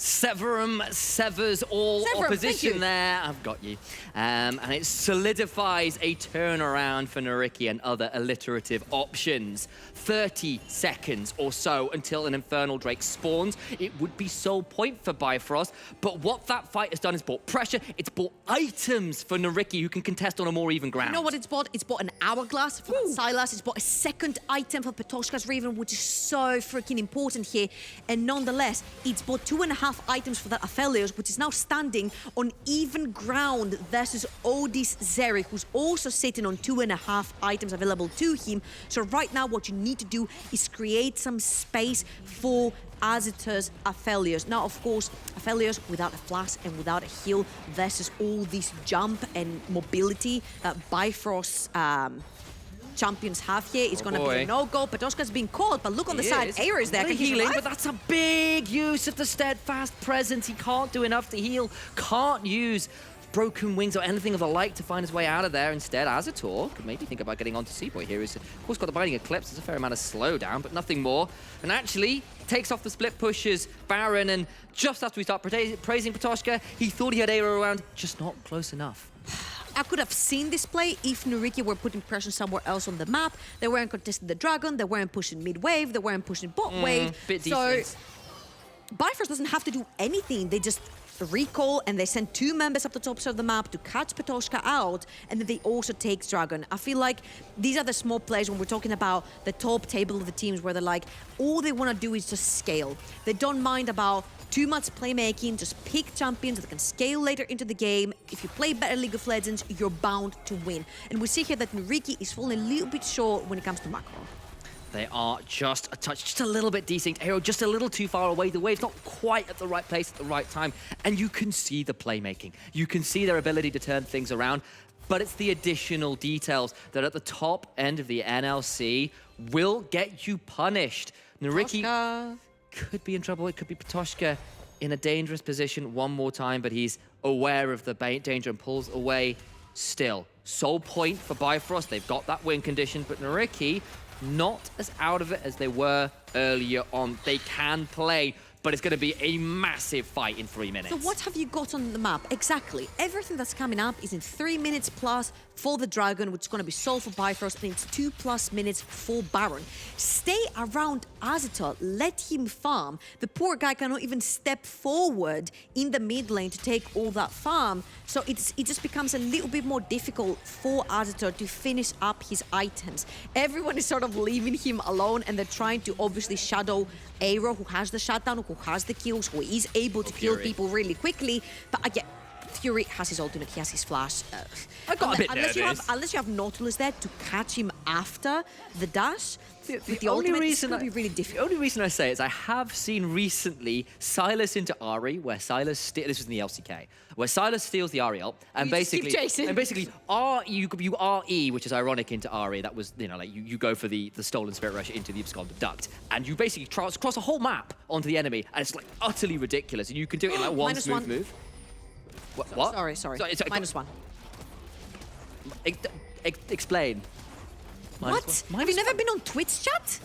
Severum severs all opposition there. I've got you. And it solidifies a turnaround for NYYRIKKI and other alliterative options. 30 seconds or so until an Infernal Drake spawns. It would be sole point for Bifrost, but what that fight has done is brought pressure. It's brought items for NYYRIKKI, who can contest on a more even ground. You know what it's bought? It's bought an Hourglass for Silas. It's bought a second item for Patoshka's Raven, which is so freaking important here. And nonetheless, it's bought 2.5 items for that Aphelios, which is now standing on even ground versus Odie's Zeri, who's also sitting on 2.5 items available to him. So right now, what you need to do is create some space for Azita's Aphelios. Now, of course, Aphelios without a flash and without a heal versus all this jump and mobility that Bifrost's champions have here. It's going to be a no-go. Patoshka's being called, but look on the side. Aero is there. Can he healing, but that's a big use of the steadfast presence. He can't do enough to heal. Can't use broken wings or anything of the like to find his way out of there. Instead, Azator could maybe think about getting onto Seaboy here. He's, of course, got the Binding Eclipse. There's a fair amount of slowdown, but nothing more. And actually takes off the split pushes Baron, and just after we start praising Patoshka, he thought he had Aero around, just not close enough. I could have seen this play if NYYRIKKI were putting pressure somewhere else on the map. They weren't contesting the Dragon, they weren't pushing mid-wave, they weren't pushing bot-wave. So Bifrost doesn't have to do anything. They just recall and they send 2 members up the top side of the map to catch Patoshka out, and then they also take Dragon. I feel like these are the small plays when we're talking about the top table of the teams where they're like, all they want to do is just scale. They don't mind about too much playmaking, just pick champions that can scale later into the game. If you play better League of Legends, you're bound to win. And we see here that NYYRIKKI is falling a little bit short when it comes to macro. They are just a touch, just a little bit desync. Aero just a little too far away. The wave's not quite at the right place at the right time. And you can see the playmaking. You can see their ability to turn things around. But it's the additional details that at the top end of the NLC will get you punished. NYYRIKKI could be in trouble. It could be Patoshka in a dangerous position one more time, but he's aware of the danger and pulls away still. Sole point for Bifrost. They've got that win condition, but NYYRIKKI not as out of it as they were earlier on. They can play but it's going to be a massive fight in 3 minutes. So what have you got on the map? Exactly. Everything that's coming up is in 3 minutes plus for the Dragon, which is going to be sold for Bifrost, and it's 2+ minutes for Baron. Stay around Azetor, let him farm. The poor guy cannot even step forward in the mid lane to take all that farm. So it just becomes a little bit more difficult for Azetor to finish up his items. Everyone is sort of leaving him alone, and they're trying to obviously shadow Aero, who has the shutdown, who has the kills, who is able to kill people really quickly. But again, Fury has his ultimate, he has his flash. I got a bit nervous. Unless you have Nautilus there to catch him after the dash, with the only ultimate, reason it's going to be really the difficult. only reason I say is I have seen recently Sylas into Ahri, where Sylas this was in the LCK, where Sylas steals the Ahri ult, and You just keep chasing. you RE, which is ironic, into Ahri. That was, you know, like you go for the stolen Spirit Rush into the Abscond Duct, and you basically cross a whole map onto the enemy, and it's like utterly ridiculous, and you can do it in like one Minus smooth one. move. What? Sorry. -1. Explain. What? Minus Have you never one. been on Twitch chat?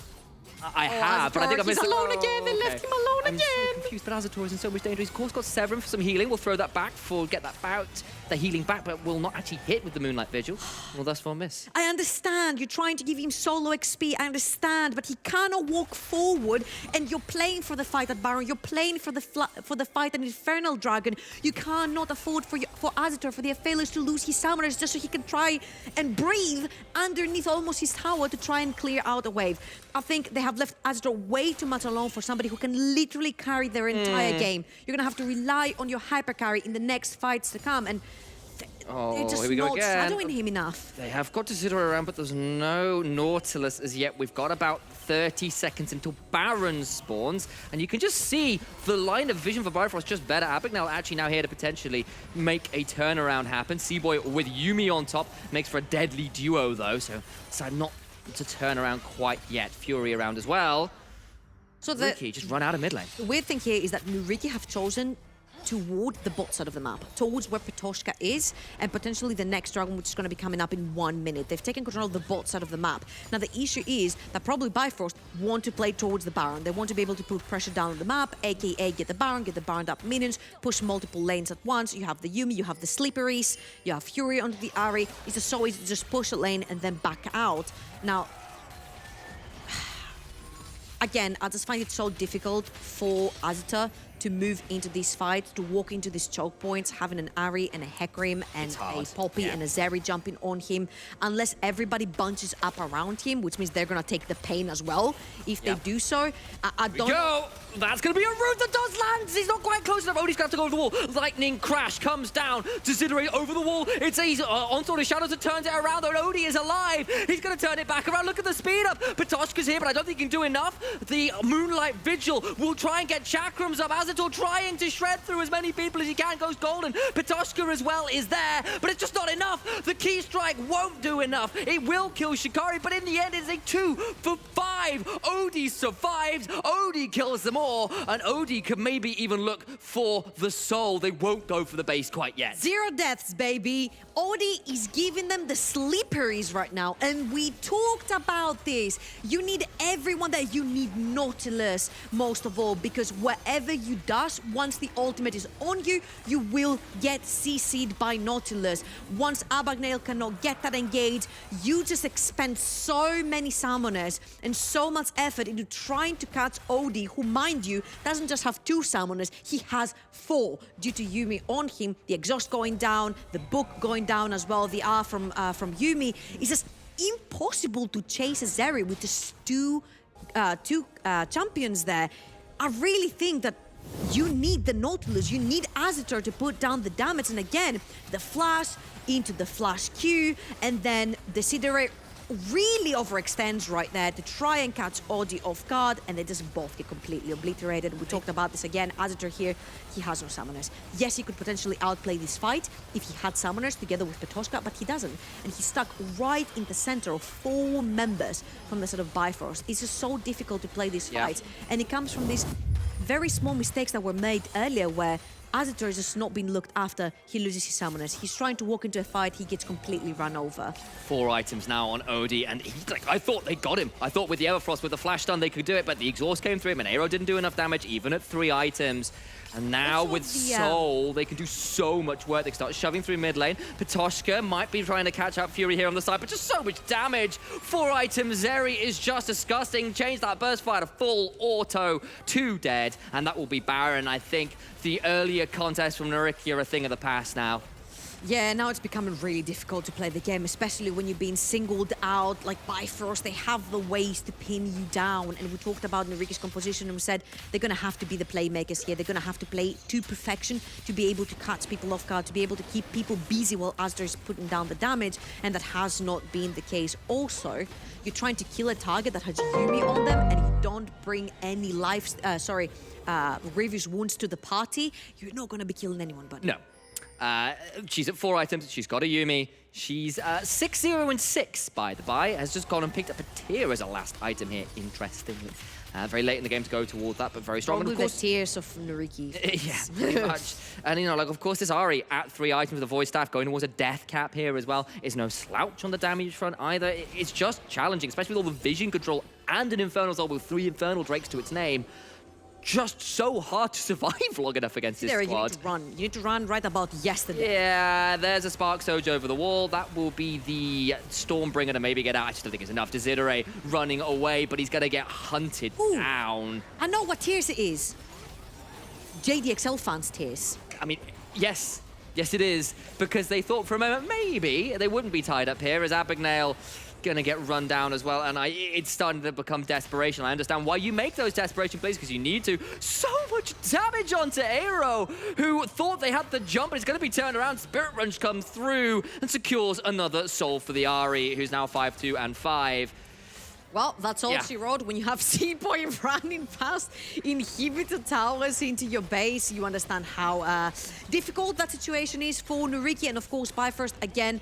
I have, but I think I've He's missed alone again. They left him alone I'm so again. confused, but Azetor is in so much danger. He's of course got Severin for some healing. We'll throw that back get that bout, the healing back, but will not actually hit with the Moonlight Vigil. Will thus far miss. I understand you're trying to give him solo XP. I understand, but he cannot walk forward. And you're playing for the fight at Baron. You're playing for the fight at Infernal Dragon. You cannot afford for Azetor, for the Aphelios to lose his summoners just so he can try and breathe underneath almost his tower to try and clear out a wave. I think they have left Azetor way too much alone for somebody who can literally carry their entire game. You're gonna have to rely on your hyper carry in the next fights to come, and they're just here we go not again. shadowing him enough. They have got to sit around, but there's no Nautilus as yet. We've got about 30 seconds until Baron spawns, and you can just see the line of vision for Bifrost just better. Abagnale actually now here to potentially make a turnaround happen. Seaboy with Yuumi on top makes for a deadly duo, though, so decide not to turn around quite yet. Fury around as well. So NYYRIKKI just run out of mid lane. the weird thing here is that NYYRIKKI have chosen toward the bot side of the map, towards where Petoshka is, and potentially the next dragon, which is going to be coming up in 1 minute. They've taken control of the bot side of the map. Now, the issue is that probably Bifrost want to play towards the Baron. They want to be able to put pressure down on the map, aka get the Baron up minions, push multiple lanes at once. You have the Yuumi, you have the Slipperies, you have Fury onto the Ahri. It's just so easy to just push a lane and then back out. Now, again, I just find it so difficult for Azetor to move into this fight, to walk into these choke points, having an Ahri and a Hecarim and a Poppy and a Zeri jumping on him, unless everybody bunches up around him, which means they're gonna take the pain as well. If they do so, I don't know. That's gonna be a root that does land. He's not quite close enough. Odie's gonna have to go over the wall. Lightning crash comes down. Disintegrate over the wall. It's easy. Onslaught of Shadows that turns it around. And Odie is alive. He's gonna turn it back around. Look at the speed up. Petoshka's here, but I don't think he can do enough. The Moonlight Vigil will try and get Chakrams up. Azetor trying to shred through as many people as he can. Goes golden. Petoshka as well is there, but it's just not enough. The key strike won't do enough. It will kill Shikari, but in the end, it's a 2 for 5. Odie survives. Odie kills them all. And Odie could maybe even look for the soul. They won't go for the base quite yet. 0 deaths, baby. Odie is giving them the Slipperies right now, and we talked about this. You need everyone there. You need Nautilus most of all, because wherever you dash, once the ultimate is on you, you will get CC'd by Nautilus. Once Abagnale cannot get that engage, you just expend so many summoners and so much effort into trying to catch Odie, who, mind you, doesn't just have 2 summoners, he has 4 due to Yuumi on him, the exhaust going down, the book going down as well, the R from Yuumi. It's just impossible to chase a Zeri with just two champions there. I really think that you need the Nautilus, you need Azetor to put down the damage, and again, the flash into the flash Q, and then the Sidere really overextends right there to try and catch Odie off guard, and they just both get completely obliterated. We talked about this again. Azetor here, he has no summoners. Yes, he could potentially outplay this fight if he had summoners together with Petoshka, but he doesn't. And he's stuck right in the center of 4 members from the sort of Bifrost. It's just so difficult to play this fight. And it comes from these very small mistakes that were made earlier where Azator is just not being looked after. He loses his summoners. He's trying to walk into a fight. He gets completely run over. 4 items now on Odie, and he's like, I thought they got him. I thought with the Everfrost, with the flash stun, they could do it, but the exhaust came through him, and Aero didn't do enough damage, even at 3 items. And now with Soul, they can do so much work. They can start shoving through mid lane. Patoshka might be trying to catch up Fury here on the side, but just so much damage. 4 items. Zeri is just disgusting. Change that burst fire to full auto. 2 dead, and that will be Baron. I think the earlier contests from NYYRIKKI are a thing of the past now. Yeah, now it's becoming really difficult to play the game, especially when you're being singled out like Bifrost. They have the ways to pin you down. And we talked about NYYRIKKI's composition and we said they're going to have to be the playmakers here. They're going to have to play to perfection to be able to catch people off guard, to be able to keep people busy while Asdar is putting down the damage. And that has not been the case. Also, you're trying to kill a target that has Yumi on them and you don't bring any Grievous wounds to the party. You're not going to be killing anyone, buddy. No. She's at 4 items. She's got a Yumi. She's 6-0-6, by the by. Has just gone and picked up a Tear as a last item here, interestingly. Very late in the game to go toward that, but very strong. Probably and of course, the tears of NYYRIKKI. yeah, pretty much. And, you know, like, of course, this Ahri at 3 items with a Void Staff going towards a death cap here as well is no slouch on the damage front either. It's just challenging, especially with all the vision control and an Infernal Soul with 3 Infernal Drakes to its name. Just so hard to survive long enough against this squad. You need to run. You need to run right about yesterday. Yeah, there's a Spark Surge over the wall. That will be the Stormbringer to maybe get out. I just don't think it's enough. Desiderate running away, but he's going to get hunted down. I know what tears it is. JDXL fans tears. I mean, yes. Yes, it is. Because they thought for a moment maybe they wouldn't be tied up here as Abigail going to get run down as well, and it's starting to become desperation. I understand why you make those desperation plays, because you need to. So much damage onto Aero, who thought they had the jump, but it's going to be turned around. Spirit Runge comes through and secures another soul for the Ahri, who's now 5-2 and 5. Well, that's all she wrote. When you have C-Boy running past inhibitor towers into your base, you understand how difficult that situation is for NYYRIKKI, and of course, Bifrost again.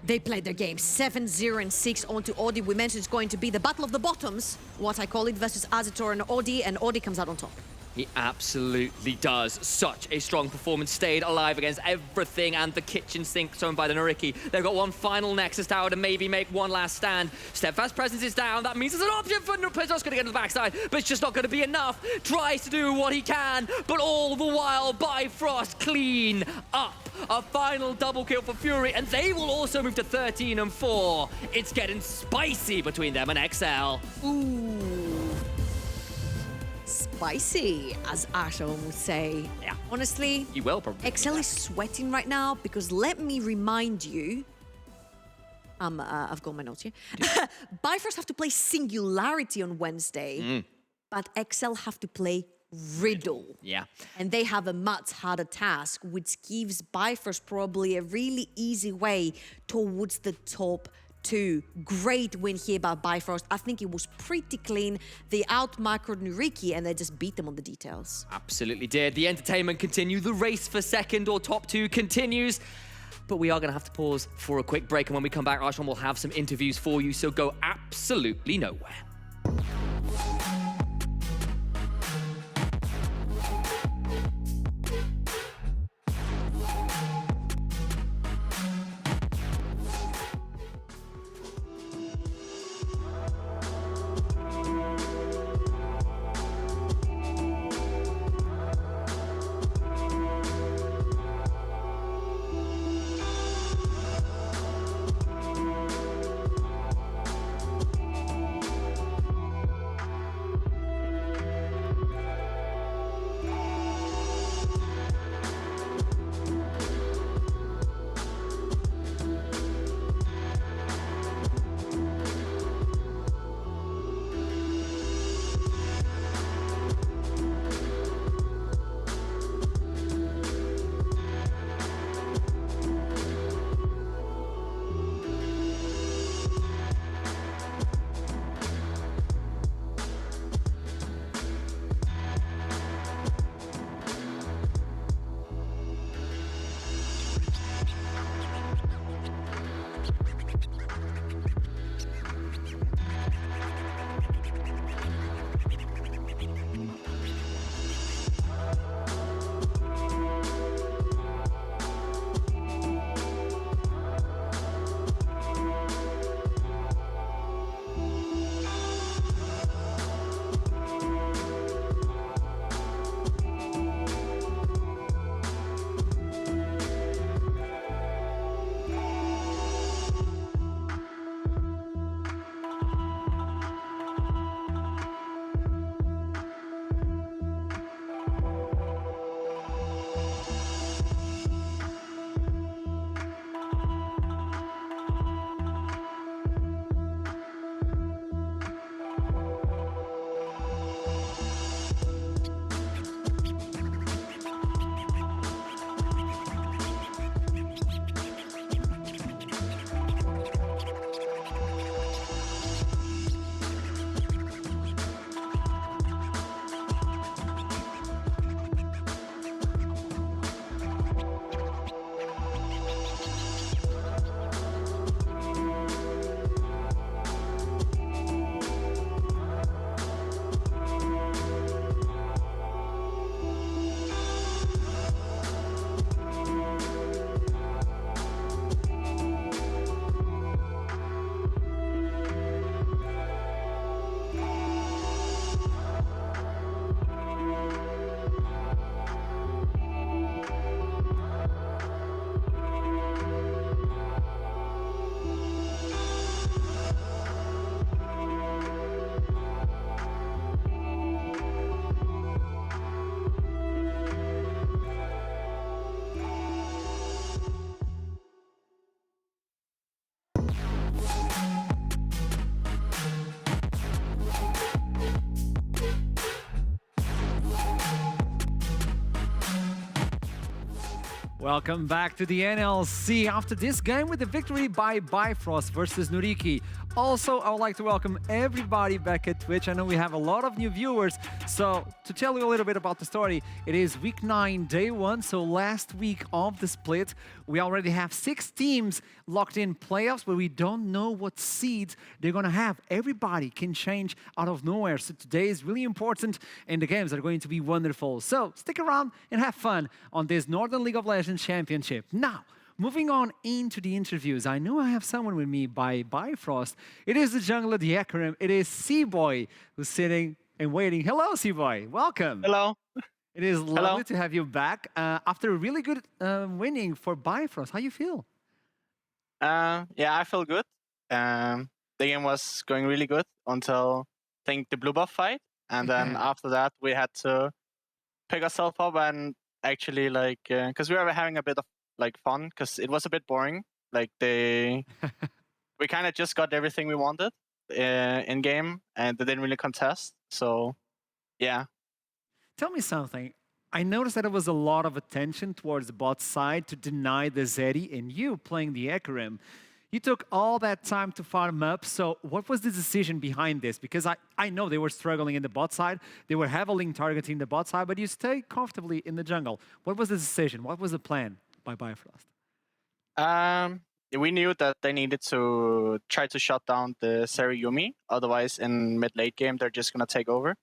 They played their game 7-0-6 onto Audi. We mentioned it's going to be the battle of the bottoms, what I call it, versus Azator and Audi comes out on top. He absolutely does. Such a strong performance. Stayed alive against everything and the kitchen sink thrown by the NYYRIKKI. They've got one final Nexus Tower to maybe make one last stand. Steadfast Presence is down. That means there's an option for Pizzo's going to get to the backside, but it's just not going to be enough. Tries to do what he can, but all the while, Bifrost clean up. A final double kill for Fury, and they will also move to 13 and 4. It's getting spicy between them and XL. Ooh. Spicy, as Ashton would say. Yeah. Honestly, He will probably. XL is sweating right now because let me remind you, I've got my notes here. Bifrost have to play Singularity on Wednesday, but XL have to play Riddle. Yeah. And they have a much harder task, which gives Bifrost probably a really easy way towards the top 2. Great win here by Bifrost. I think it was pretty clean. They out-macroed NYYRIKKI and they just beat them on the details. Absolutely did. The entertainment continued. The race for second or top 2 continues. But we are going to have to pause for a quick break. And when we come back, Arshan will have some interviews for you. So go absolutely nowhere. Welcome back to the NLC after this game with the victory by Bifrost versus NYYRIKKI. Also, I would like to welcome everybody back at Twitch. I know we have a lot of new viewers. So to tell you a little bit about the story, it is week 9, day 1. So last week of the split, we already have 6 teams locked in playoffs, but we don't know what seeds they're going to have. Everybody can change out of nowhere. So today is really important and the games are going to be wonderful. So stick around and have fun on this Northern League of Legends Championship. Now, moving on into the interviews, I know I have someone with me by Bifrost. It is the jungler, the Hecarim. It is C-Boy who's sitting and waiting. Hello, C-Boy. Welcome. Hello. It is lovely to have you back after a really good winning for Bifrost. How you feel? Yeah, I feel good. The game was going really good until I think the blue buff fight, and then after that we had to pick ourselves up and actually because we were having a bit of fun because it was a bit boring. We kind of just got everything we wanted in game, and they didn't really contest. So yeah. Tell me something. I noticed that there was a lot of attention towards the bot side to deny the Zeri and you playing the Hecarim. You took all that time to farm up, so what was the decision behind this? Because I know they were struggling in the bot side, they were heavily targeting the bot side, but you stayed comfortably in the jungle. What was the decision? What was the plan by Bifrost? We knew that they needed to try to shut down the Zeri Yumi, otherwise in mid-late game they're just gonna take over.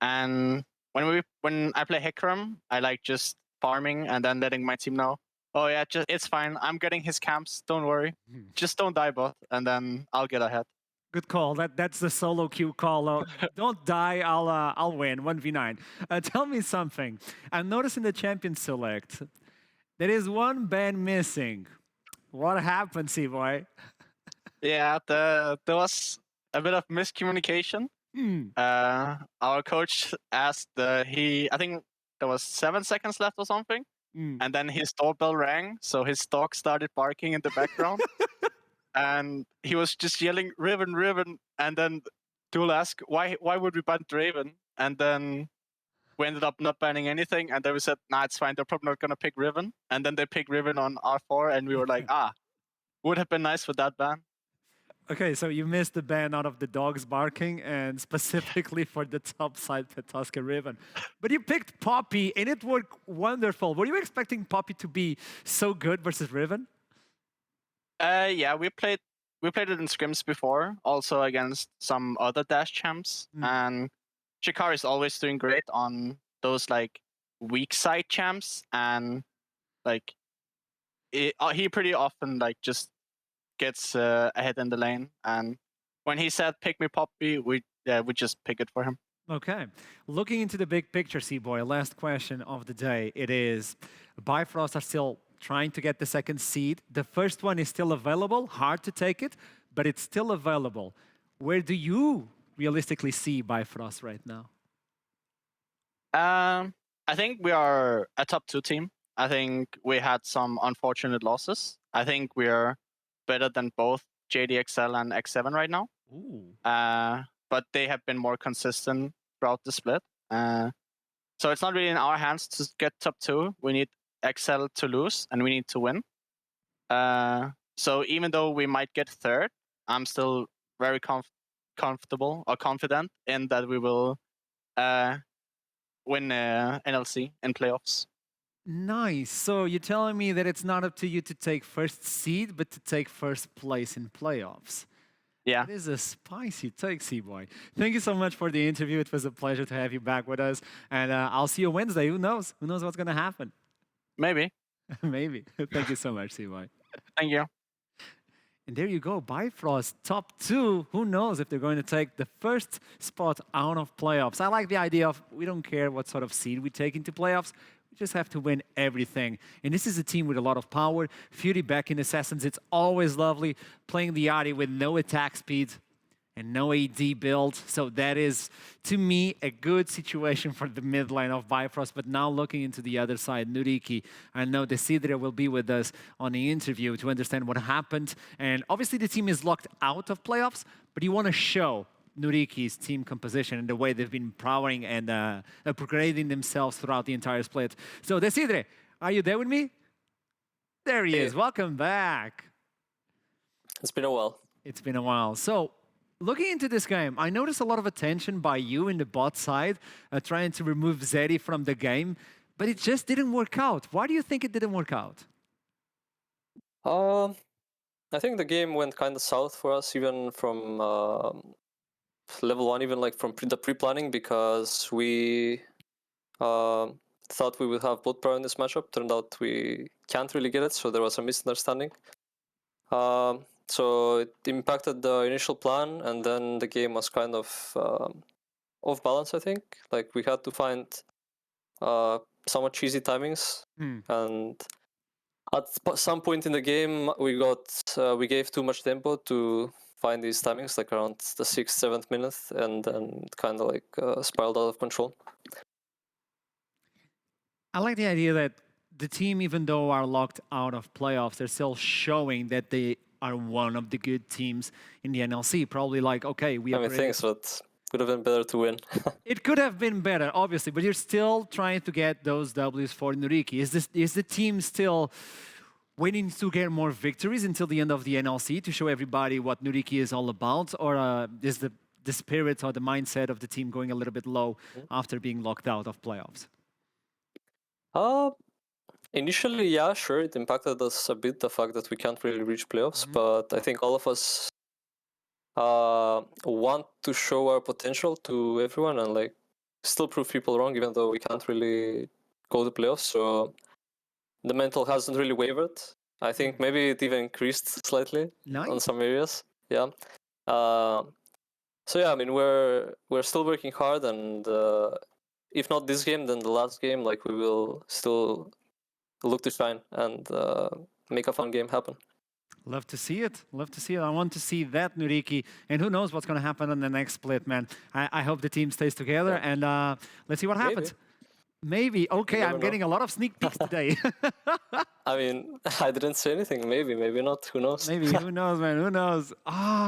And when I play Hecarim, I like just farming and then letting my team know, oh yeah, it's fine. I'm getting his camps. Don't worry. Just don't die bot, and then I'll get ahead. Good call. That's the solo queue call. Don't die. I'll win 1v9. Tell me something. I'm noticing the champion select. There is one ban missing. What happened, C-Boy? Yeah, there was a bit of miscommunication. Our coach asked I think there was 7 seconds left or something. And then his doorbell rang, so his dog started barking in the background. And he was just yelling, Riven, Riven. And then Duel asked, why would we ban Draven? And then we ended up not banning anything. And then we said, nah, it's fine. They're probably not going to pick Riven. And then they picked Riven on R4. And we were like, would have been nice with that ban. Okay, so you missed the ban out of the dogs barking and specifically for the top side Petoska Riven. But you picked Poppy and it worked wonderful. Were you expecting Poppy to be so good versus Riven? Yeah, we played it in scrims before, also against some other Dash champs. And Shikari is always doing great on those weak side champs, and he pretty often just gets ahead in the lane. And when he said pick me Poppy, we just pick it for him. Okay. Looking into the big picture, C-Boy, last question of the day. It is Bifrost are still trying to get the second seed. The first one is still available, hard to take it, but it's still available. Where do you realistically see Bifrost right now? I think we are a top 2 team. I think we had some unfortunate losses. I think we are better than both JDXL and X7 right now. But they have been more consistent throughout the split. So it's not really in our hands to get top 2. We need XL to lose and we need to win. So even though we might get third, I'm still very comfortable or confident in that we will win NLC in playoffs. Nice. So you're telling me that it's not up to you to take first seed, but to take first place in playoffs. Yeah. That is a spicy take, C-Boy. Thank you so much for the interview. It was a pleasure to have you back with us. And I'll see you Wednesday. Who knows? Who knows what's going to happen? Maybe. Maybe. Thank you so much, C-Boy. Thank you. And there you go, Bifrost, top 2. Who knows if they're going to take the first spot out of playoffs. I like the idea of we don't care what sort of seed we take into playoffs. We just have to win everything. And this is a team with a lot of power. Fury back in Assassins, it's always lovely. Playing the Ahri with no attack speed and no AD build. So that is, to me, a good situation for the mid lane of Bifrost. But now looking into the other side, NYYRIKKI, I know Desidre will be with us on the interview to understand what happened. And obviously the team is locked out of playoffs, but you want to show NYYRIKKI's team composition and the way they've been powering and upgrading themselves throughout the entire split. So Desidre, are you there with me? There he Hey. is. Welcome back. It's been a while. It's been a while. So, looking into this game, I noticed a lot of attention by you in the bot side, trying to remove Zeri from the game, but it just didn't work out. Why do you think it didn't work out? I think the game went kind of south for us, even from level 1, even like from the pre-planning, because we thought we would have both power in this matchup. Turned out we can't really get it, so there was a misunderstanding. So it impacted the initial plan, and then the game was kind of off balance, I think. Like, we had to find somewhat cheesy timings, and at some point in the game, we gave too much tempo to find these timings, like around the 6th, 7th minute, and then it kind of like spiraled out of control. I like the idea that the team, even though are locked out of playoffs, they're still showing that they are one of the good teams in the NLC. Probably like, okay, we have. Thanks, but would have been better to win. It could have been better, obviously, but you're still trying to get those Ws for NYYRIKKI. Is the team still waiting to get more victories until the end of the NLC to show everybody what NYYRIKKI is all about, or is the spirit or the mindset of the team going a little bit low after being locked out of playoffs? Initially, yeah, sure, it impacted us a bit, the fact that we can't really reach playoffs, but I think all of us want to show our potential to everyone and like still prove people wrong, even though we can't really go to playoffs. So the mental hasn't really wavered. I think maybe it even increased slightly on some areas. Yeah. So yeah, I mean, we're still working hard, and if not this game, then the last game, like, we will still look to shine and make a fun game happen. Love to see it. Love to see it. I want to see that, NYYRIKKI. And who knows what's going to happen on the next split, man. I hope the team stays together, and let's see what happens. Maybe. Okay, I'm getting a lot of sneak peeks today. I mean, I didn't say anything. Maybe not. Who knows? Maybe. Who knows, man? Who knows?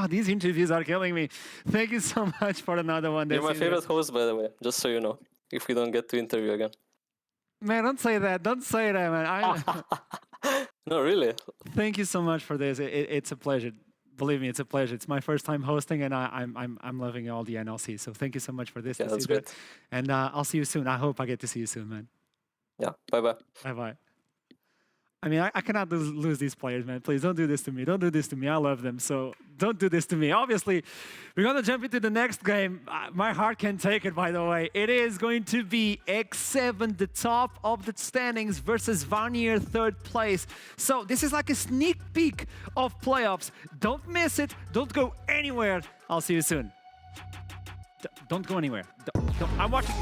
These interviews are killing me. Thank you so much for another one. You're my favorite host, by the way, just so you know, if we don't get to interview again. Man, don't say that. Don't say that, man. No, really. Thank you so much for this. It's a pleasure. Believe me, it's a pleasure. It's my first time hosting, and I'm loving all the NLC. So thank you so much for this. Yeah, that's great. And I'll see you soon. I hope I get to see you soon, man. Yeah. Bye-bye. Bye-bye. I mean, I cannot lose these players, man. Please don't do this to me. Don't do this to me. I love them. So don't do this to me. Obviously, we're going to jump into the next game. My heart can't take it, by the way. It is going to be X7, the top of the standings, versus Vanir, 3rd place. So this is like a sneak peek of playoffs. Don't miss it. Don't go anywhere. I'll see you soon. Don't go anywhere. I'm watching.